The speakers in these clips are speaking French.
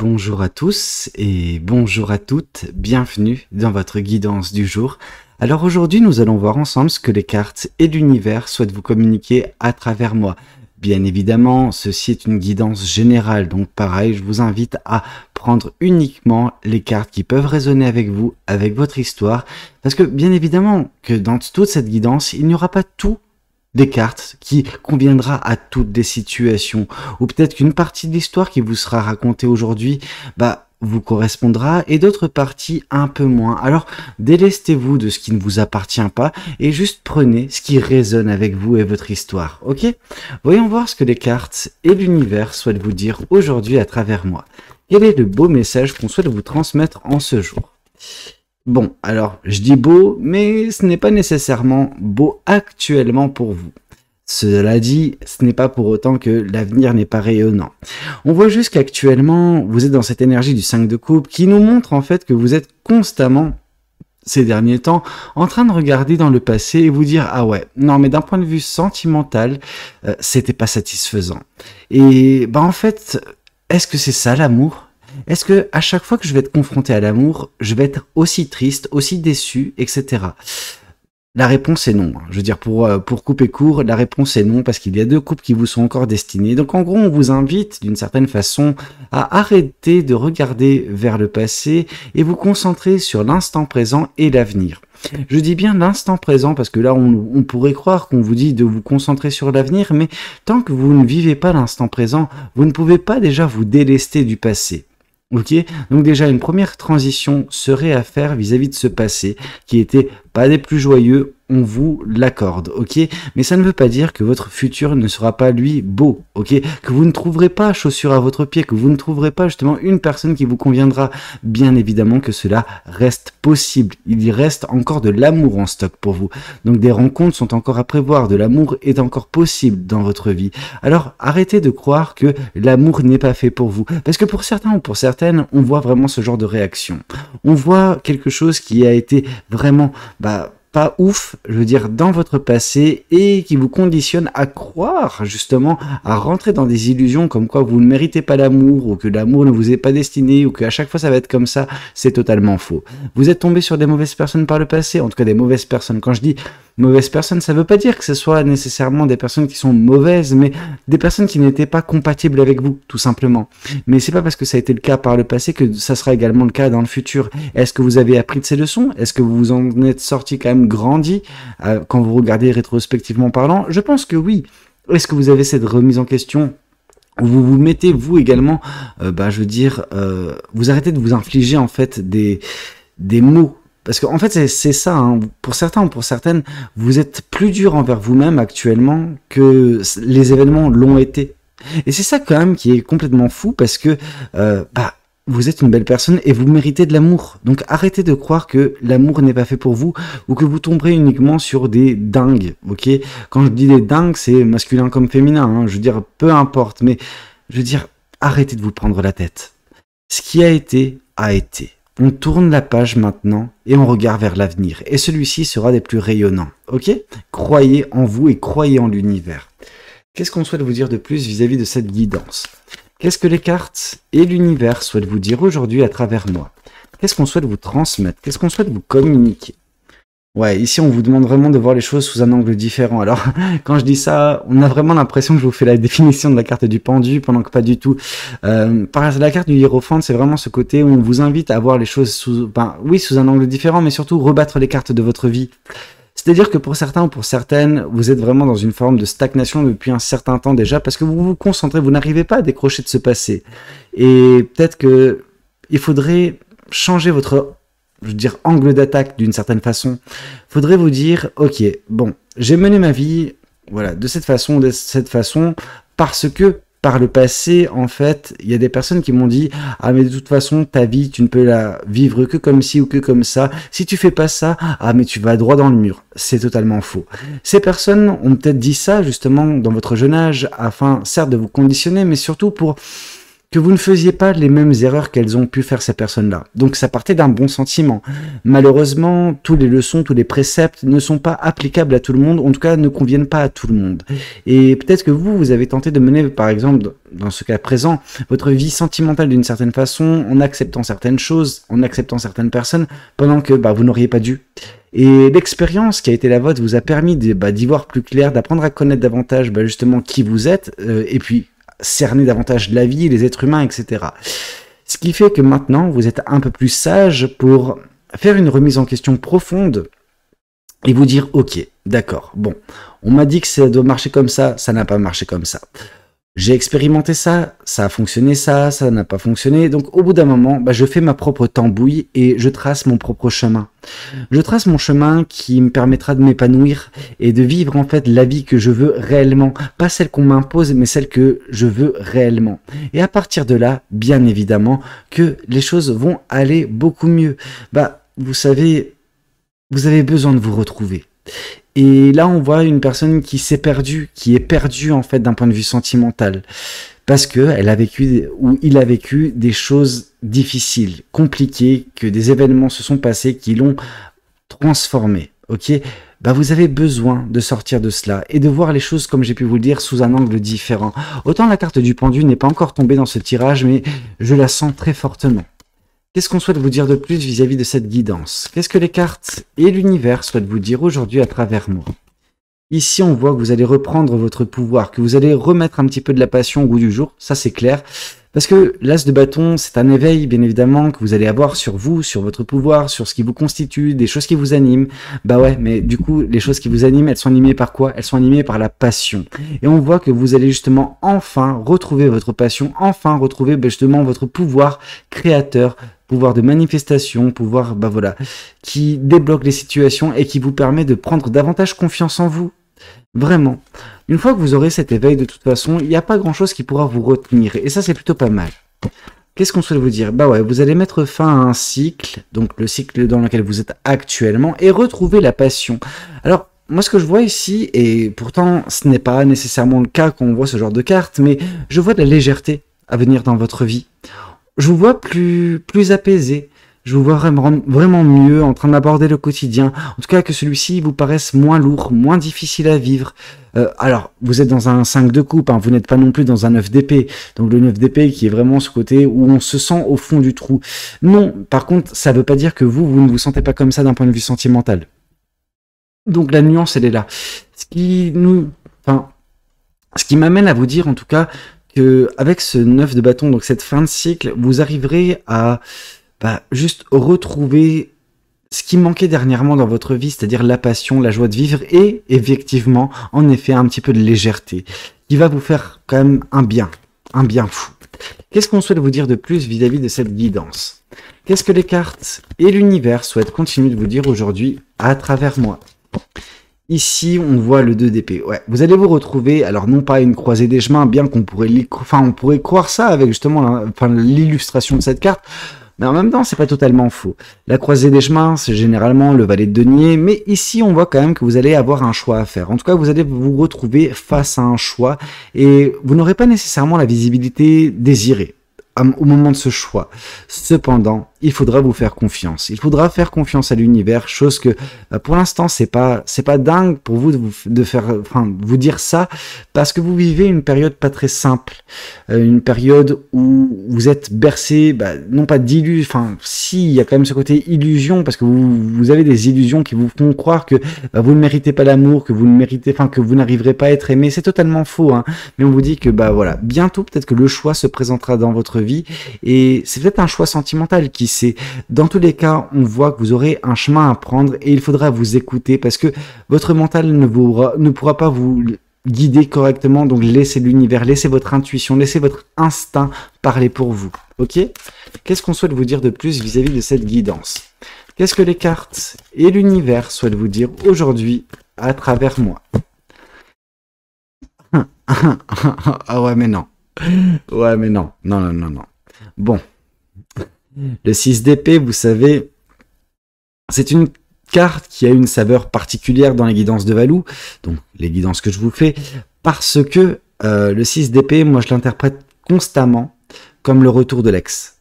Bonjour à tous et bonjour à toutes, bienvenue dans votre guidance du jour. Alors aujourd'hui nous allons voir ensemble ce que les cartes et l'univers souhaitent vous communiquer à travers moi. Bien évidemment, ceci est une guidance générale, donc pareil, je vous invite à prendre uniquement les cartes qui peuvent résonner avec vous, avec votre histoire, parce que bien évidemment que dans toute cette guidance, il n'y aura pas tout des cartes qui conviendra à toutes les situations, ou peut-être qu'une partie de l'histoire qui vous sera racontée aujourd'hui, vous correspondra, et d'autres parties un peu moins. Alors, délestez-vous de ce qui ne vous appartient pas, et juste prenez ce qui résonne avec vous et votre histoire, ok? Voyons voir ce que les cartes et l'univers souhaitent vous dire aujourd'hui à travers moi. Quel est le beau message qu'on souhaite vous transmettre en ce jour? Bon, alors, je dis beau, mais ce n'est pas nécessairement beau actuellement pour vous. Cela dit, ce n'est pas pour autant que l'avenir n'est pas rayonnant. On voit juste qu'actuellement, vous êtes dans cette énergie du 5 de coupe qui nous montre en fait que vous êtes constamment, ces derniers temps, en train de regarder dans le passé et vous dire « Ah ouais, non mais d'un point de vue sentimental, c'était pas satisfaisant. » Et en fait, est-ce que c'est ça l'amour ? Est-ce que à chaque fois que je vais être confronté à l'amour, je vais être aussi triste, aussi déçu, etc. La réponse est non. Je veux dire, pour couper court, la réponse est non, parce qu'il y a deux couples qui vous sont encore destinés. Donc en gros, on vous invite, d'une certaine façon, à arrêter de regarder vers le passé et vous concentrer sur l'instant présent et l'avenir. Je dis bien l'instant présent, parce que là, on pourrait croire qu'on vous dit de vous concentrer sur l'avenir, mais tant que vous ne vivez pas l'instant présent, vous ne pouvez pas déjà vous délester du passé. Ok, donc déjà une première transition serait à faire vis-à-vis de ce passé qui était pas des plus joyeux, on vous l'accorde, ok, mais ça ne veut pas dire que votre futur ne sera pas lui beau, ok, que vous ne trouverez pas chaussure à votre pied, que vous ne trouverez pas justement une personne qui vous conviendra. Bien évidemment que cela reste possible, il y reste encore de l'amour en stock pour vous, donc des rencontres sont encore à prévoir, de l'amour est encore possible dans votre vie. Alors arrêtez de croire que l'amour n'est pas fait pour vous, parce que pour certains ou pour certaines, on voit vraiment ce genre de réaction, on voit quelque chose qui a été vraiment pas ouf, je veux dire, dans votre passé et qui vous conditionne à croire, justement, à rentrer dans des illusions comme quoi vous ne méritez pas l'amour ou que l'amour ne vous est pas destiné ou qu'à chaque fois ça va être comme ça. C'est totalement faux. Vous êtes tombé sur des mauvaises personnes par le passé, en tout cas des mauvaises personnes. Quand je dis mauvaises personnes, ça veut pas dire que ce soit nécessairement des personnes qui sont mauvaises, mais des personnes qui n'étaient pas compatibles avec vous, tout simplement. Mais c'est pas parce que ça a été le cas par le passé que ça sera également le cas dans le futur. Est-ce que vous avez appris de ces leçons? Est-ce que vous vous en êtes sorti quand même grandi quand vous regardez rétrospectivement parlant? Je pense que oui. Est-ce que vous avez cette remise en question? Vous vous mettez, vous également, vous arrêtez de vous infliger en fait des mots. Parce qu'en fait, c'est ça, hein. Pour certains ou pour certaines, vous êtes plus dur envers vous-même actuellement que les événements l'ont été. Et c'est ça quand même qui est complètement fou, parce que vous êtes une belle personne et vous méritez de l'amour. Donc arrêtez de croire que l'amour n'est pas fait pour vous ou que vous tomberez uniquement sur des dingues, ok? Quand je dis des dingues, c'est masculin comme féminin, hein. Je veux dire, peu importe, mais je veux dire, arrêtez de vous prendre la tête. Ce qui a été, a été. On tourne la page maintenant et on regarde vers l'avenir. Et celui-ci sera des plus rayonnants, ok? Croyez en vous et croyez en l'univers. Qu'est-ce qu'on souhaite vous dire de plus vis-à-vis de cette guidance? Qu'est-ce que les cartes et l'univers souhaitent vous dire aujourd'hui à travers moi? Qu'est-ce qu'on souhaite vous transmettre? Qu'est-ce qu'on souhaite vous communiquer? Ouais, ici on vous demande vraiment de voir les choses sous un angle différent. Alors, quand je dis ça, on a vraiment l'impression que je vous fais la définition de la carte du pendu, pendant que pas du tout. Par la carte du hiérophante, c'est vraiment ce côté où on vous invite à voir les choses sous un angle différent, mais surtout rebattre les cartes de votre vie. C'est-à-dire que pour certains ou pour certaines, vous êtes vraiment dans une forme de stagnation depuis un certain temps déjà, parce que vous vous concentrez, vous n'arrivez pas à décrocher de ce passé. Et peut-être que il faudrait changer votre, angle d'attaque d'une certaine façon. Faudrait vous dire, ok, bon, j'ai mené ma vie, voilà, de cette façon, parce que par le passé, en fait, il y a des personnes qui m'ont dit « Ah, mais de toute façon, ta vie, tu ne peux la vivre que comme ci ou que comme ça. Si tu fais pas ça, ah, mais tu vas droit dans le mur. » C'est totalement faux. Ces personnes ont peut-être dit ça, justement, dans votre jeune âge, afin, certes, de vous conditionner, mais surtout pour que vous ne faisiez pas les mêmes erreurs qu'elles ont pu faire ces personnes-là. Donc ça partait d'un bon sentiment. Malheureusement, toutes les leçons, tous les préceptes ne sont pas applicables à tout le monde, en tout cas ne conviennent pas à tout le monde. Et peut-être que vous avez tenté de mener, par exemple, dans ce cas présent, votre vie sentimentale d'une certaine façon, en acceptant certaines choses, en acceptant certaines personnes, pendant que vous n'auriez pas dû. Et l'expérience qui a été la vôtre vous a permis d'y voir plus clair, d'apprendre à connaître davantage justement qui vous êtes, et puis cerner davantage la vie, les êtres humains, etc. Ce qui fait que maintenant, vous êtes un peu plus sage pour faire une remise en question profonde et vous dire, ok, d'accord, bon, on m'a dit que ça doit marcher comme ça n'a pas marché comme ça. J'ai expérimenté ça a fonctionné ça n'a pas fonctionné. Donc au bout d'un moment, je fais ma propre tambouille et je trace mon propre chemin. Je trace mon chemin qui me permettra de m'épanouir et de vivre en fait la vie que je veux réellement. Pas celle qu'on m'impose, mais celle que je veux réellement. Et à partir de là, bien évidemment, que les choses vont aller beaucoup mieux. Vous savez, vous avez besoin de vous retrouver. Et là, on voit une personne qui s'est perdue, qui est perdue en fait d'un point de vue sentimental, parce que elle a vécu ou il a vécu des choses difficiles, compliquées, que des événements se sont passés qui l'ont transformé. Ok, vous avez besoin de sortir de cela et de voir les choses, comme j'ai pu vous le dire, sous un angle différent. Autant la carte du pendu n'est pas encore tombée dans ce tirage, mais je la sens très fortement. Qu'est-ce qu'on souhaite vous dire de plus vis-à-vis de cette guidance? Qu'est-ce que les cartes et l'univers souhaitent vous dire aujourd'hui à travers moi? Ici, on voit que vous allez reprendre votre pouvoir, que vous allez remettre un petit peu de la passion au goût du jour, ça c'est clair. Parce que l'as de bâton, c'est un éveil, bien évidemment, que vous allez avoir sur vous, sur votre pouvoir, sur ce qui vous constitue, des choses qui vous animent. Ouais, mais du coup, les choses qui vous animent, elles sont animées par quoi? Elles sont animées par la passion. Et on voit que vous allez justement enfin retrouver votre passion, enfin retrouver justement votre pouvoir créateur, pouvoir de manifestation, pouvoir, qui débloque les situations et qui vous permet de prendre davantage confiance en vous. Vraiment. Une fois que vous aurez cet éveil, de toute façon, il n'y a pas grand-chose qui pourra vous retenir. Et ça, c'est plutôt pas mal. Qu'est-ce qu'on souhaite vous dire? Vous allez mettre fin à un cycle, donc le cycle dans lequel vous êtes actuellement, et retrouver la passion. Alors, moi, ce que je vois ici, et pourtant, ce n'est pas nécessairement le cas quand on voit ce genre de carte, mais je vois de la légèreté à venir dans votre vie. Je vous vois plus apaisé. Je vous vois vraiment mieux en train d'aborder le quotidien. En tout cas, que celui-ci vous paraisse moins lourd, moins difficile à vivre. Alors, vous êtes dans un 5 de coupe, vous n'êtes pas non plus dans un 9 d'épée. Donc le 9 d'épée qui est vraiment ce côté où on se sent au fond du trou. Non, par contre, ça ne veut pas dire que vous ne vous sentez pas comme ça d'un point de vue sentimental. Donc la nuance, elle est là. Ce qui m'amène à vous dire, en tout cas, que avec ce 9 de bâton, donc cette fin de cycle, vous arriverez à juste retrouver ce qui manquait dernièrement dans votre vie, c'est-à-dire la passion, la joie de vivre et effectivement, en effet, un petit peu de légèreté qui va vous faire quand même un bien fou. Qu'est-ce qu'on souhaite vous dire de plus vis-à-vis de cette guidance? Qu'est-ce que les cartes et l'univers souhaitent continuer de vous dire aujourd'hui à travers moi? Ici, on voit le 2 d'épée. Ouais, vous allez vous retrouver, alors non pas une croisée des chemins, bien qu'on pourrait, on pourrait croire ça avec justement l'illustration de cette carte. Mais en même temps, c'est pas totalement faux. La croisée des chemins, c'est généralement le valet de denier, mais ici, on voit quand même que vous allez avoir un choix à faire. En tout cas, vous allez vous retrouver face à un choix et vous n'aurez pas nécessairement la visibilité désirée au moment de ce choix. Cependant, il faudra vous faire confiance. Il faudra faire confiance à l'univers, chose que pour l'instant c'est pas dingue pour vous de faire, vous dire ça, parce que vous vivez une période pas très simple, une période où vous êtes bercé, non pas d'illusions, si il y a quand même ce côté illusion, parce que vous avez des illusions qui vous font croire que vous ne méritez pas l'amour, que vous ne méritez, que vous n'arriverez pas à être aimé. C'est totalement faux, mais on vous dit que voilà, bientôt peut-être que le choix se présentera dans votre vie et c'est peut-être un choix sentimental qui sait. Dans tous les cas, on voit que vous aurez un chemin à prendre et il faudra vous écouter parce que votre mental ne pourra pas vous guider correctement. Donc laissez l'univers, laissez votre intuition, laissez votre instinct parler pour vous. Ok? Qu'est-ce qu'on souhaite vous dire de plus vis-à-vis de cette guidance? Qu'est-ce que les cartes et l'univers souhaitent vous dire aujourd'hui à travers moi? Ah ouais mais non. Ouais mais non. Non. Bon. Le 6 d'épée, vous savez, c'est une carte qui a une saveur particulière dans les guidances de Valou, donc les guidances que je vous fais, parce que le 6 d'épée, moi je l'interprète constamment comme le retour de l'ex.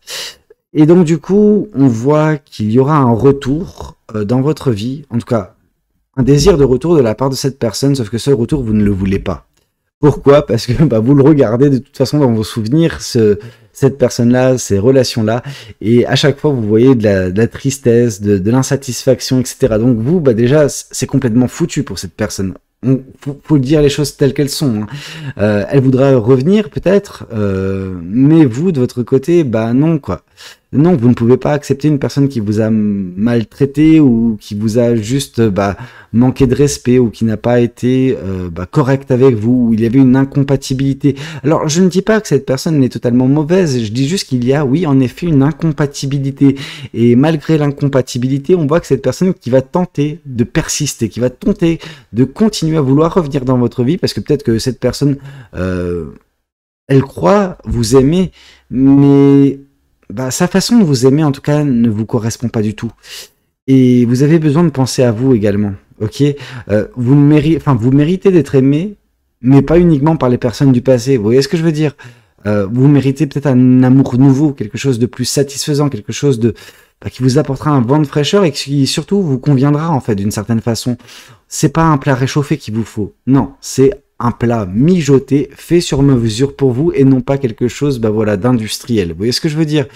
Et donc du coup, on voit qu'il y aura un retour dans votre vie, en tout cas un désir de retour de la part de cette personne, sauf que ce retour, vous ne le voulez pas. Pourquoi? Parce que bah, vous le regardez de toute façon dans vos souvenirs, cette personne-là, ces relations-là, et à chaque fois vous voyez de la tristesse, de l'insatisfaction, etc. Donc vous, bah déjà, c'est complètement foutu pour cette personne. Faut dire les choses telles qu'elles sont. Hein. Elle voudra revenir peut-être, mais vous de votre côté, bah non quoi. Non, vous ne pouvez pas accepter une personne qui vous a maltraité ou qui vous a juste manqué de respect ou qui n'a pas été correcte avec vous, ou il y avait une incompatibilité. Alors, je ne dis pas que cette personne est totalement mauvaise, je dis juste qu'il y a, oui, en effet, une incompatibilité. Et malgré l'incompatibilité, on voit que cette personne qui va tenter de persister, qui va tenter de continuer à vouloir revenir dans votre vie, parce que peut-être que cette personne, elle croit vous aimer, mais sa façon de vous aimer, en tout cas, ne vous correspond pas du tout. Et vous avez besoin de penser à vous également, ok? Vous méritez d'être aimé, mais pas uniquement par les personnes du passé. Vous voyez ce que je veux dire? Vous méritez peut-être un amour nouveau, quelque chose de plus satisfaisant, quelque chose de qui vous apportera un vent de fraîcheur et qui surtout vous conviendra en fait d'une certaine façon. C'est pas un plat réchauffé qu'il vous faut, non, c'est un plat mijoté, fait sur mesure pour vous et non pas quelque chose d'industriel. Vous voyez ce que je veux dire?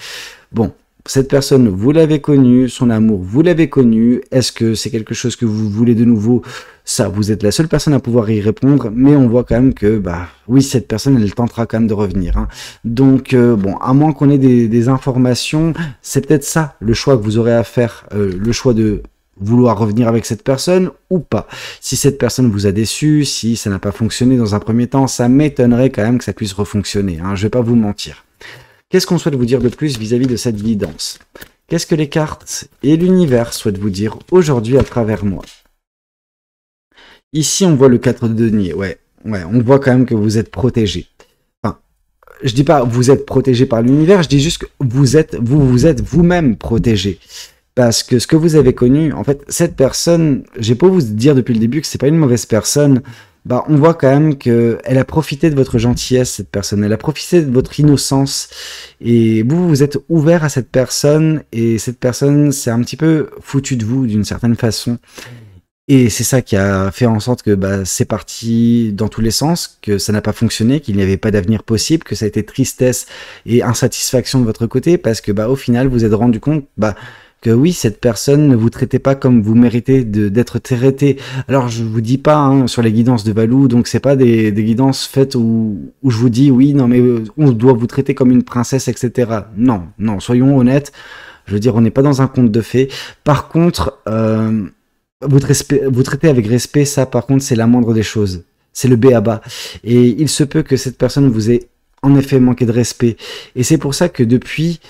Bon, cette personne, vous l'avez connue, son amour, vous l'avez connu. Est-ce que c'est quelque chose que vous voulez de nouveau? Ça, vous êtes la seule personne à pouvoir y répondre, mais on voit quand même que, oui, cette personne, elle tentera quand même de revenir. Hein. Donc, bon, à moins qu'on ait des informations, c'est peut-être ça le choix que vous aurez à faire, le choix de vouloir revenir avec cette personne ou pas. Si cette personne vous a déçu, si ça n'a pas fonctionné dans un premier temps, ça m'étonnerait quand même que ça puisse refonctionner. Hein, je vais pas vous mentir. Qu'est-ce qu'on souhaite vous dire de plus vis-à-vis de cette guidance? Qu'est-ce que les cartes et l'univers souhaitent vous dire aujourd'hui à travers moi? Ici, on voit le 4 de denier. Ouais, on voit quand même que vous êtes protégé. Enfin, je dis pas vous êtes protégé par l'univers, je dis juste que vous êtes vous-même protégé. Parce que ce que vous avez connu, en fait, cette personne, j'ai pas vous dire depuis le début que c'est pas une mauvaise personne. On voit quand même que elle a profité de votre gentillesse, cette personne. Elle a profité de votre innocence. Et vous êtes ouvert à cette personne. Et cette personne s'est un petit peu foutue de vous d'une certaine façon. Et c'est ça qui a fait en sorte que c'est parti dans tous les sens, que ça n'a pas fonctionné, qu'il n'y avait pas d'avenir possible, que ça a été tristesse et insatisfaction de votre côté, parce que au final, vous êtes rendu compte que oui, cette personne ne vous traitait pas comme vous méritez d'être traité. Alors, je vous dis pas sur les guidances de Valou, donc c'est pas des guidances faites où je vous dis oui, non mais on doit vous traiter comme une princesse, etc. Non, soyons honnêtes. Je veux dire, on n'est pas dans un conte de fées. Par contre, vous traitez avec respect, ça par contre, c'est la moindre des choses. C'est le b.a.-ba. Et il se peut que cette personne vous ait en effet manqué de respect. Et c'est pour ça que depuis,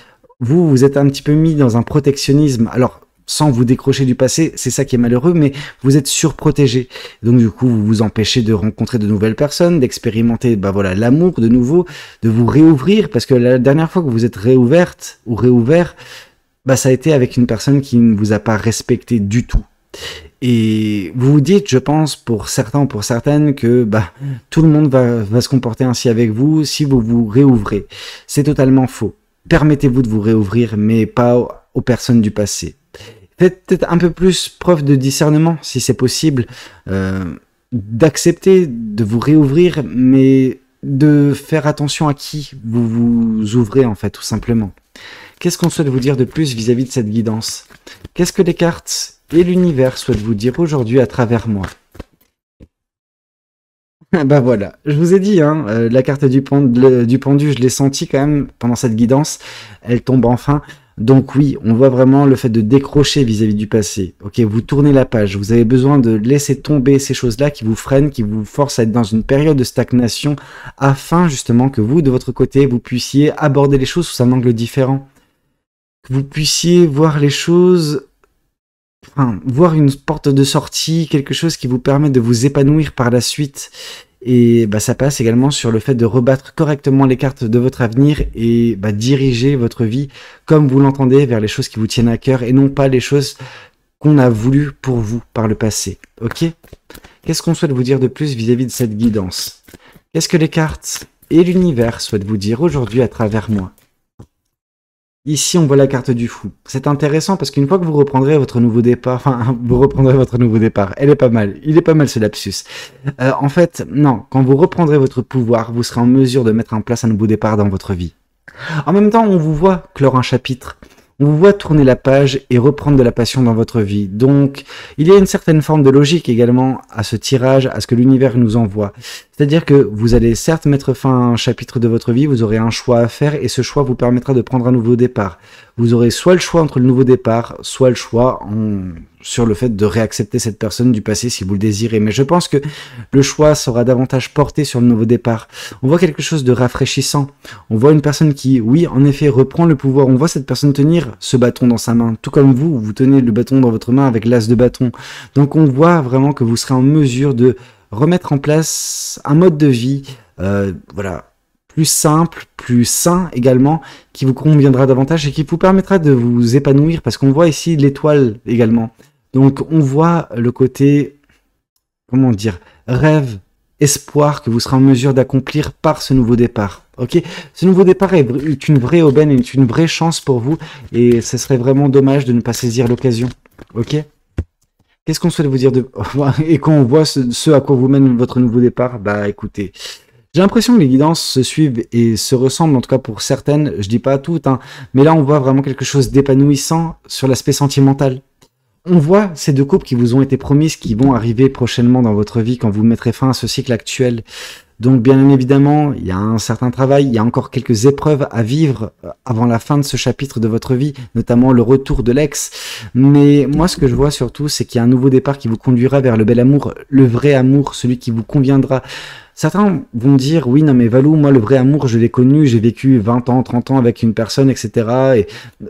vous êtes un petit peu mis dans un protectionnisme. Alors, sans vous décrocher du passé, c'est ça qui est malheureux, mais vous êtes surprotégé. Donc du coup, vous vous empêchez de rencontrer de nouvelles personnes, d'expérimenter l'amour de nouveau, de vous réouvrir, parce que la dernière fois que vous êtes réouverte ou réouvert, ça a été avec une personne qui ne vous a pas respecté du tout. Et vous vous dites, je pense, pour certains ou pour certaines, que tout le monde va se comporter ainsi avec vous si vous vous réouvrez. C'est totalement faux. Permettez-vous de vous réouvrir, mais pas aux personnes du passé. Faites peut-être un peu plus preuve de discernement, si c'est possible, d'accepter de vous réouvrir, mais de faire attention à qui vous vous ouvrez, en fait, tout simplement. Qu'est-ce qu'on souhaite vous dire de plus vis-à-vis de cette guidance? Qu'est-ce que les cartes et l'univers souhaitent vous dire aujourd'hui à travers moi? Voilà, je vous ai dit, la carte du pendu, je l'ai senti quand même pendant cette guidance, elle tombe enfin. Donc oui, on voit vraiment le fait de décrocher vis-à-vis du passé. Ok, vous tournez la page, vous avez besoin de laisser tomber ces choses-là qui vous freinent, qui vous forcent à être dans une période de stagnation, afin justement que vous, de votre côté, vous puissiez aborder les choses sous un angle différent. Que vous puissiez voir les choses... voir une porte de sortie, quelque chose qui vous permet de vous épanouir par la suite. Et ça passe également sur le fait de rebattre correctement les cartes de votre avenir et diriger votre vie comme vous l'entendez vers les choses qui vous tiennent à cœur et non pas les choses qu'on a voulu pour vous par le passé. Ok? Qu'est-ce qu'on souhaite vous dire de plus vis-à-vis de cette guidance? Qu'est-ce que les cartes et l'univers souhaitent vous dire aujourd'hui à travers moi? Ici, on voit la carte du fou. C'est intéressant parce qu'une fois que vous reprendrez votre nouveau départ, enfin, vous reprendrez votre nouveau départ. Elle est pas mal. Il est pas mal ce lapsus. En fait, non. Quand vous reprendrez votre pouvoir, vous serez en mesure de mettre en place un nouveau départ dans votre vie. En même temps, on vous voit clore un chapitre. On vous voit tourner la page et reprendre de la passion dans votre vie. Donc, il y a une certaine forme de logique également à ce tirage, à ce que l'univers nous envoie. C'est-à-dire que vous allez certes mettre fin à un chapitre de votre vie, vous aurez un choix à faire et ce choix vous permettra de prendre un nouveau départ. Vous aurez soit le choix entre le nouveau départ, soit le choix sur le fait de réaccepter cette personne du passé si vous le désirez. Mais je pense que le choix sera davantage porté sur le nouveau départ. On voit quelque chose de rafraîchissant. On voit une personne qui, oui, en effet, reprend le pouvoir. On voit cette personne tenir ce bâton dans sa main, tout comme vous, vous tenez le bâton dans votre main avec l'as de bâton. Donc on voit vraiment que vous serez en mesure de remettre en place un mode de vie, voilà, plus simple, plus sain également, qui vous conviendra davantage et qui vous permettra de vous épanouir, parce qu'on voit ici l'étoile également. Donc on voit le côté, comment dire, rêve, espoir que vous serez en mesure d'accomplir par ce nouveau départ. Ok, ce nouveau départ est une vraie aubaine, est une vraie chance pour vous, et ce serait vraiment dommage de ne pas saisir l'occasion. Ok. Qu'est-ce qu'on souhaite vous dire de... Et quand on voit ce à quoi vous mène votre nouveau départ, bah écoutez, j'ai l'impression que les guidances se suivent et se ressemblent, en tout cas pour certaines, je dis pas toutes, hein, mais là on voit vraiment quelque chose d'épanouissant sur l'aspect sentimental. On voit ces deux couples qui vous ont été promises, qui vont arriver prochainement dans votre vie quand vous mettrez fin à ce cycle actuel. Donc bien évidemment, il y a un certain travail, il y a encore quelques épreuves à vivre avant la fin de ce chapitre de votre vie, notamment le retour de l'ex. Mais moi, ce que je vois surtout, c'est qu'il y a un nouveau départ qui vous conduira vers le bel amour, le vrai amour, celui qui vous conviendra. Certains vont dire, oui, non mais Valou, moi le vrai amour, je l'ai connu, j'ai vécu 20 ans, 30 ans avec une personne, etc. Et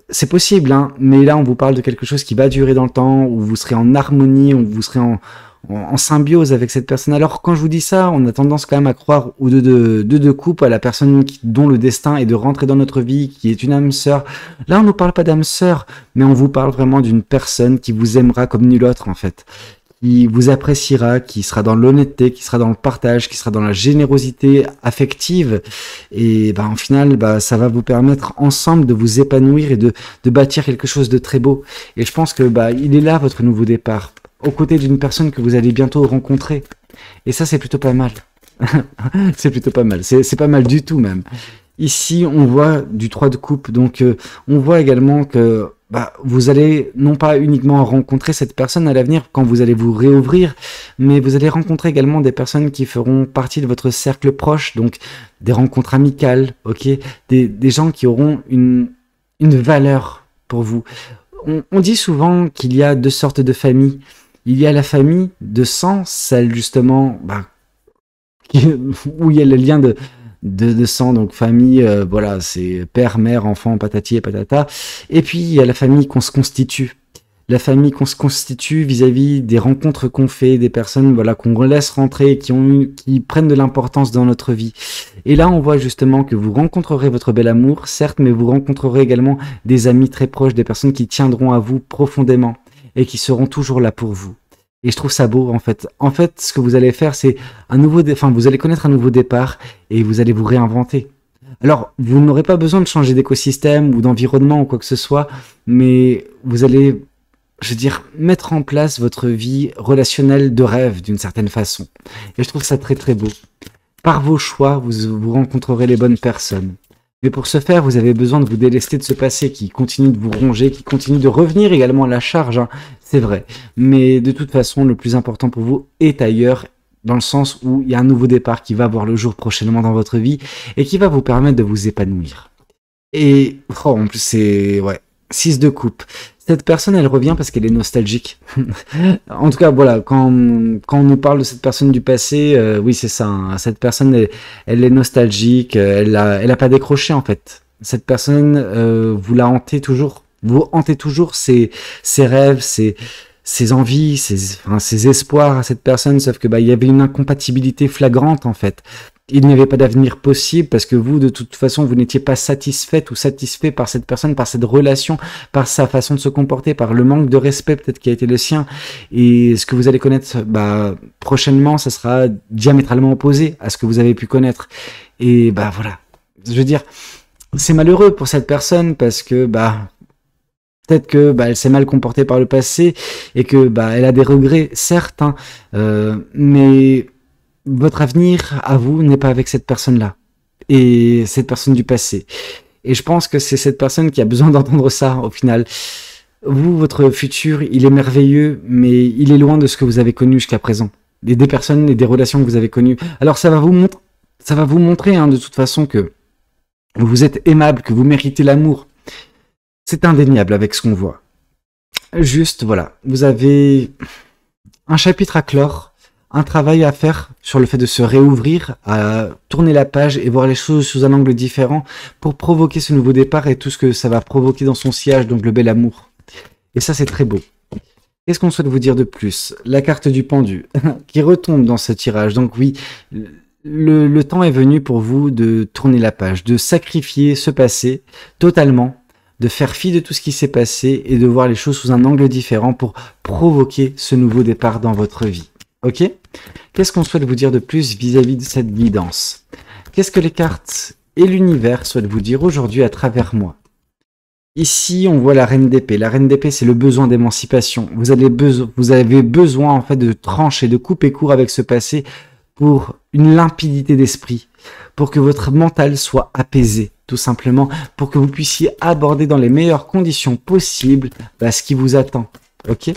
c'est possible, hein, mais là on vous parle de quelque chose qui va durer dans le temps, où vous serez en harmonie, où vous serez en symbiose avec cette personne. Alors quand je vous dis ça, on a tendance quand même à croire aux deux couples, à la personne dont le destin est de rentrer dans notre vie, qui est une âme sœur. Là on ne nous parle pas d'âme sœur, mais on vous parle vraiment d'une personne qui vous aimera comme nulle autre en fait, qui vous appréciera, qui sera dans l'honnêteté, qui sera dans le partage, qui sera dans la générosité affective. Et bah, en final, bah, ça va vous permettre ensemble de vous épanouir et de bâtir quelque chose de très beau. Et je pense que bah, il est là votre nouveau départ, aux côtés d'une personne que vous allez bientôt rencontrer. Et ça, c'est plutôt pas mal. C'est plutôt pas mal. C'est pas mal du tout même. Ici, on voit du 3 de coupe, donc on voit également que bah, vous allez non pas uniquement rencontrer cette personne à l'avenir quand vous allez vous réouvrir, mais vous allez rencontrer également des personnes qui feront partie de votre cercle proche, donc des rencontres amicales, ok, des gens qui auront une valeur pour vous. On dit souvent qu'il y a deux sortes de familles. Il y a la famille de sang, celle justement bah, où il y a le lien de sang, donc famille, voilà, c'est père, mère, enfant, patati et patata. Et puis, il y a la famille qu'on se constitue. La famille qu'on se constitue vis-à-vis des rencontres qu'on fait, des personnes voilà qu'on laisse rentrer, qui prennent de l'importance dans notre vie. Et là, on voit justement que vous rencontrerez votre bel amour, certes, mais vous rencontrerez également des amis très proches, des personnes qui tiendront à vous profondément et qui seront toujours là pour vous. Et je trouve ça beau, en fait. En fait, ce que vous allez faire, c'est vous allez connaître un nouveau départ et vous allez vous réinventer. Alors, vous n'aurez pas besoin de changer d'écosystème ou d'environnement ou quoi que ce soit, mais vous allez, je veux dire, mettre en place votre vie relationnelle de rêve d'une certaine façon. Et je trouve ça très très beau. Par vos choix, vous rencontrerez les bonnes personnes. Mais pour ce faire, vous avez besoin de vous délester de ce passé qui continue de vous ronger, qui continue de revenir également à la charge, hein. C'est vrai. Mais de toute façon, le plus important pour vous est ailleurs, dans le sens où il y a un nouveau départ qui va voir le jour prochainement dans votre vie et qui va vous permettre de vous épanouir. Et en plus, c'est... ouais, 6 de coupe. Cette personne, elle revient parce qu'elle est nostalgique. En tout cas, voilà, quand on nous parle de cette personne du passé, oui, c'est ça. Hein, cette personne, elle est nostalgique, elle a pas décroché en fait. Cette personne, vous la hantez toujours. Vous hantez toujours ses rêves, ses envies, ses espoirs à cette personne, sauf que bah il y avait une incompatibilité flagrante en fait. Il n'y avait pas d'avenir possible parce que vous, de toute façon, vous n'étiez pas satisfaite ou satisfait par cette personne, par cette relation, par sa façon de se comporter, par le manque de respect peut-être qui a été le sien. Et ce que vous allez connaître bah, prochainement, ça sera diamétralement opposé à ce que vous avez pu connaître. Et bah voilà, je veux dire, c'est malheureux pour cette personne parce que bah peut-être que bah, elle s'est mal comportée par le passé et que bah elle a des regrets, certes, hein, mais votre avenir à vous n'est pas avec cette personne-là et cette personne du passé. Et je pense que c'est cette personne qui a besoin d'entendre ça au final. Vous, votre futur, il est merveilleux, mais il est loin de ce que vous avez connu jusqu'à présent. Des personnes et des relations que vous avez connues. Alors ça va vous montrer hein, de toute façon que vous êtes aimable, que vous méritez l'amour. C'est indéniable avec ce qu'on voit. Juste, voilà, vous avez un chapitre à clore, un travail à faire sur le fait de se réouvrir, à tourner la page et voir les choses sous un angle différent pour provoquer ce nouveau départ et tout ce que ça va provoquer dans son sillage, donc le bel amour. Et ça, c'est très beau. Qu'est-ce qu'on souhaite vous dire de plus? La carte du pendu qui retombe dans ce tirage. Donc oui, le temps est venu pour vous de tourner la page, de sacrifier ce passé totalement, de faire fi de tout ce qui s'est passé et de voir les choses sous un angle différent pour provoquer ce nouveau départ dans votre vie. Ok? Qu'est-ce qu'on souhaite vous dire de plus vis-à-vis de cette guidance? Qu'est-ce que les cartes et l'univers souhaitent vous dire aujourd'hui à travers moi? Ici, on voit la reine d'épée. La reine d'épée, c'est le besoin d'émancipation. Vous avez besoin en fait de trancher, de couper court avec ce passé pour une limpidité d'esprit, pour que votre mental soit apaisé, tout simplement, pour que vous puissiez aborder dans les meilleures conditions possibles ce qui vous attend. Ok?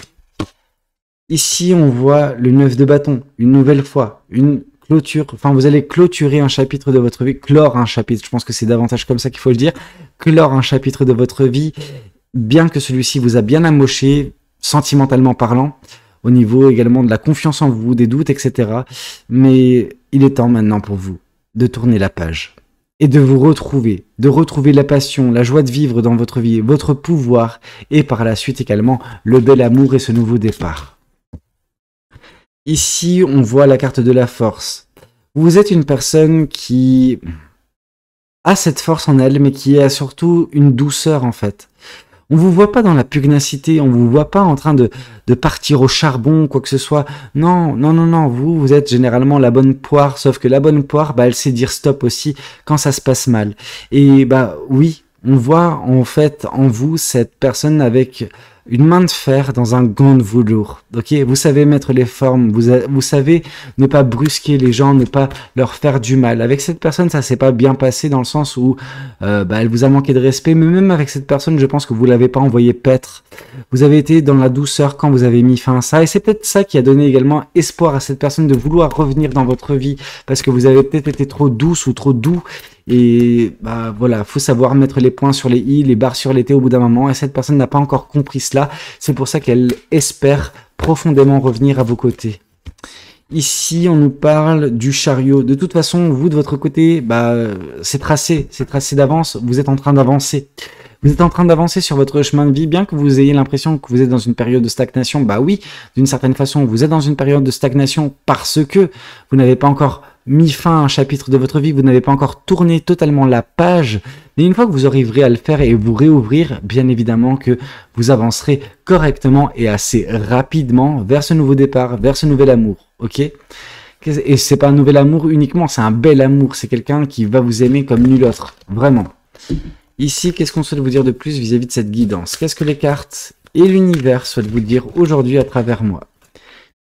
Ici, on voit le 9 de bâton, une nouvelle fois, une clôture, enfin vous allez clôturer un chapitre de votre vie, clore un chapitre, je pense que c'est davantage comme ça qu'il faut le dire, clore un chapitre de votre vie, bien que celui-ci vous a bien amoché, sentimentalement parlant, au niveau également de la confiance en vous, des doutes, etc. Mais il est temps maintenant pour vous de tourner la page et de vous retrouver, de retrouver la passion, la joie de vivre dans votre vie, votre pouvoir et par la suite également le bel amour et ce nouveau départ. Ici, on voit la carte de la force. Vous êtes une personne qui a cette force en elle, mais qui a surtout une douceur en fait. On vous voit pas dans la pugnacité, on vous voit pas en train de partir au charbon, quoi que ce soit. Non, non, non, non, vous êtes généralement la bonne poire, sauf que la bonne poire, elle sait dire stop aussi quand ça se passe mal. Et oui, on voit en fait en vous cette personne avec une main de fer dans un gant de velours. Ok, vous savez mettre les formes, vous savez ne pas brusquer les gens, ne pas leur faire du mal. Avec cette personne, ça s'est pas bien passé dans le sens où elle vous a manqué de respect, mais même avec cette personne, je pense que vous l'avez pas envoyé paître. Vous avez été dans la douceur quand vous avez mis fin à ça, et c'est peut-être ça qui a donné également espoir à cette personne de vouloir revenir dans votre vie, parce que vous avez peut-être été trop douce ou trop doux. Et voilà, faut savoir mettre les points sur les i, les barres sur les t au bout d'un moment. Et cette personne n'a pas encore compris cela. C'est pour ça qu'elle espère profondément revenir à vos côtés. Ici, on nous parle du chariot. De toute façon, vous de votre côté, c'est tracé d'avance. Vous êtes en train d'avancer. Vous êtes en train d'avancer sur votre chemin de vie, bien que vous ayez l'impression que vous êtes dans une période de stagnation. Bah oui, d'une certaine façon, vous êtes dans une période de stagnation parce que vous n'avez pas encore mis fin à un chapitre de votre vie, vous n'avez pas encore tourné totalement la page, mais une fois que vous arriverez à le faire et vous réouvrir, bien évidemment que vous avancerez correctement et assez rapidement vers ce nouveau départ, vers ce nouvel amour, ok? Et c'est pas un nouvel amour uniquement, c'est un bel amour, c'est quelqu'un qui va vous aimer comme nul autre, vraiment. Ici, qu'est-ce qu'on souhaite vous dire de plus vis-à-vis de cette guidance? Qu'est-ce que les cartes et l'univers souhaitent vous dire aujourd'hui à travers moi?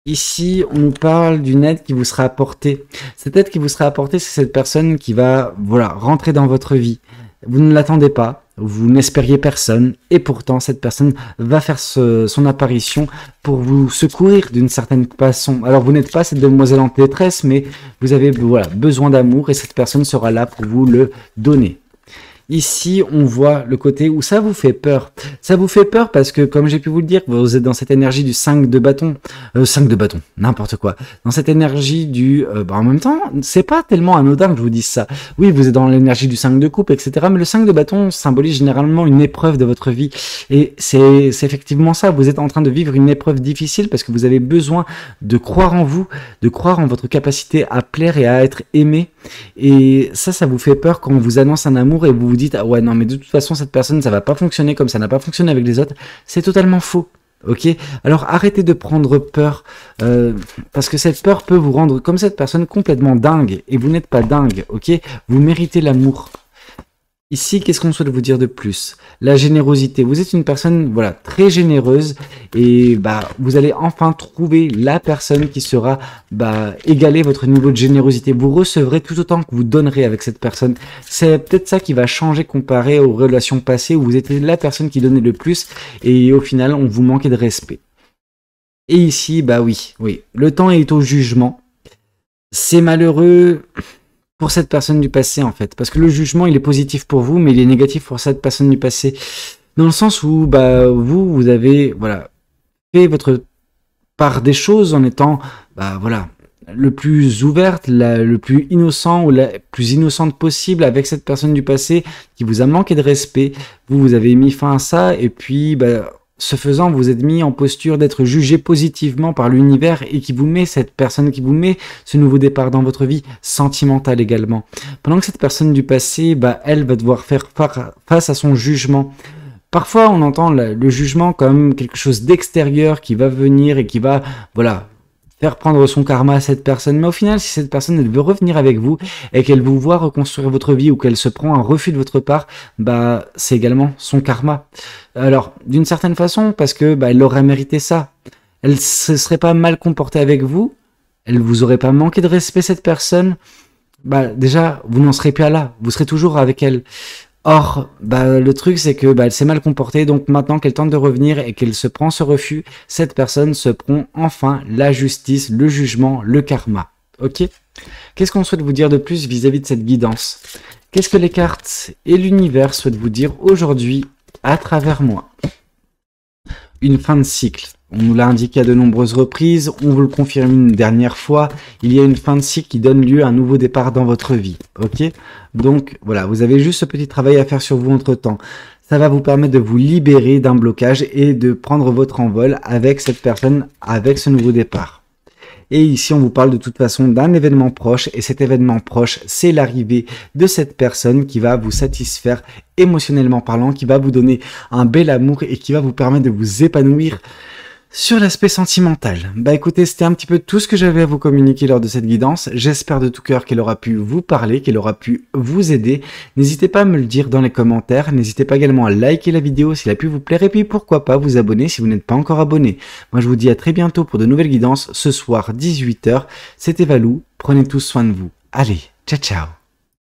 Ici, on nous parle d'une aide qui vous sera apportée. Cette aide qui vous sera apportée, c'est cette personne qui va, rentrer dans votre vie. Vous ne l'attendez pas, vous n'espériez personne, et pourtant cette personne va faire son apparition pour vous secourir d'une certaine façon. Alors vous n'êtes pas cette demoiselle en détresse, mais vous avez besoin d'amour, et cette personne sera là pour vous le donner. Ici, on voit le côté où ça vous fait peur. Ça vous fait peur parce que, comme j'ai pu vous le dire, vous êtes dans cette énergie du 5 de bâton. 5 de bâton, n'importe quoi. Dans cette énergie du... en même temps, c'est pas tellement anodin que je vous dise ça. Oui, vous êtes dans l'énergie du 5 de coupe, etc. Mais le 5 de bâton symbolise généralement une épreuve de votre vie. Et c'est effectivement ça. Vous êtes en train de vivre une épreuve difficile parce que vous avez besoin de croire en vous, de croire en votre capacité à plaire et à être aimé. Et ça vous fait peur quand on vous annonce un amour et vous vous dites ah ouais non mais de toute façon cette personne ça va pas fonctionner comme ça n'a pas fonctionné avec les autres. C'est totalement faux. Ok, alors arrêtez de prendre peur parce que cette peur peut vous rendre comme cette personne complètement dingue et vous n'êtes pas dingue. Ok, vous méritez l'amour. Ici, qu'est-ce qu'on souhaite vous dire de plus? La générosité. Vous êtes une personne, voilà, très généreuse et vous allez enfin trouver la personne qui sera, égaler votre niveau de générosité. Vous recevrez tout autant que vous donnerez avec cette personne. C'est peut-être ça qui va changer comparé aux relations passées où vous étiez la personne qui donnait le plus et au final, on vous manquait de respect. Et ici, oui, le temps est au jugement. C'est malheureux pour cette personne du passé en fait, parce que le jugement il est positif pour vous, mais il est négatif pour cette personne du passé, dans le sens où vous avez fait votre part des choses en étant le plus ouverte, le plus innocent ou la plus innocente possible avec cette personne du passé qui vous a manqué de respect. Vous avez mis fin à ça et puis ce faisant, vous êtes mis en posture d'être jugé positivement par l'univers et qui vous met cette personne, qui vous met ce nouveau départ dans votre vie, sentimentale également. Pendant que cette personne du passé, elle va devoir faire face à son jugement. Parfois, on entend le jugement comme quelque chose d'extérieur qui va venir et qui va, faire prendre son karma à cette personne. Mais au final, si cette personne elle veut revenir avec vous et qu'elle vous voit reconstruire votre vie ou qu'elle se prend un refus de votre part, c'est également son karma. Alors, d'une certaine façon, parce que elle aurait mérité ça. Elle se serait pas mal comportée avec vous. Elle vous aurait pas manqué de respect cette personne. Déjà, vous n'en serez pas là. Vous serez toujours avec elle. Or, le truc c'est que elle s'est mal comportée, donc maintenant qu'elle tente de revenir et qu'elle se prend ce refus, cette personne se prend enfin la justice, le jugement, le karma. Ok? Qu'est-ce qu'on souhaite vous dire de plus vis-à-vis de cette guidance? Qu'est-ce que les cartes et l'univers souhaitent vous dire aujourd'hui à travers moi? Une fin de cycle. On nous l'a indiqué à de nombreuses reprises, on vous le confirme une dernière fois, il y a une fin de cycle qui donne lieu à un nouveau départ dans votre vie, ok? Donc voilà, vous avez juste ce petit travail à faire sur vous entre-temps. Ça va vous permettre de vous libérer d'un blocage et de prendre votre envol avec cette personne, avec ce nouveau départ. Et ici, on vous parle de toute façon d'un événement proche, et cet événement proche, c'est l'arrivée de cette personne qui va vous satisfaire émotionnellement parlant, qui va vous donner un bel amour et qui va vous permettre de vous épanouir sur l'aspect sentimental. Écoutez, c'était un petit peu tout ce que j'avais à vous communiquer lors de cette guidance. J'espère de tout cœur qu'elle aura pu vous parler, qu'elle aura pu vous aider. N'hésitez pas à me le dire dans les commentaires. N'hésitez pas également à liker la vidéo si elle a pu vous plaire. Et puis pourquoi pas vous abonner si vous n'êtes pas encore abonné. Moi je vous dis à très bientôt pour de nouvelles guidances. Ce soir 18 h. C'était Valou. Prenez tous soin de vous. Allez, ciao ciao.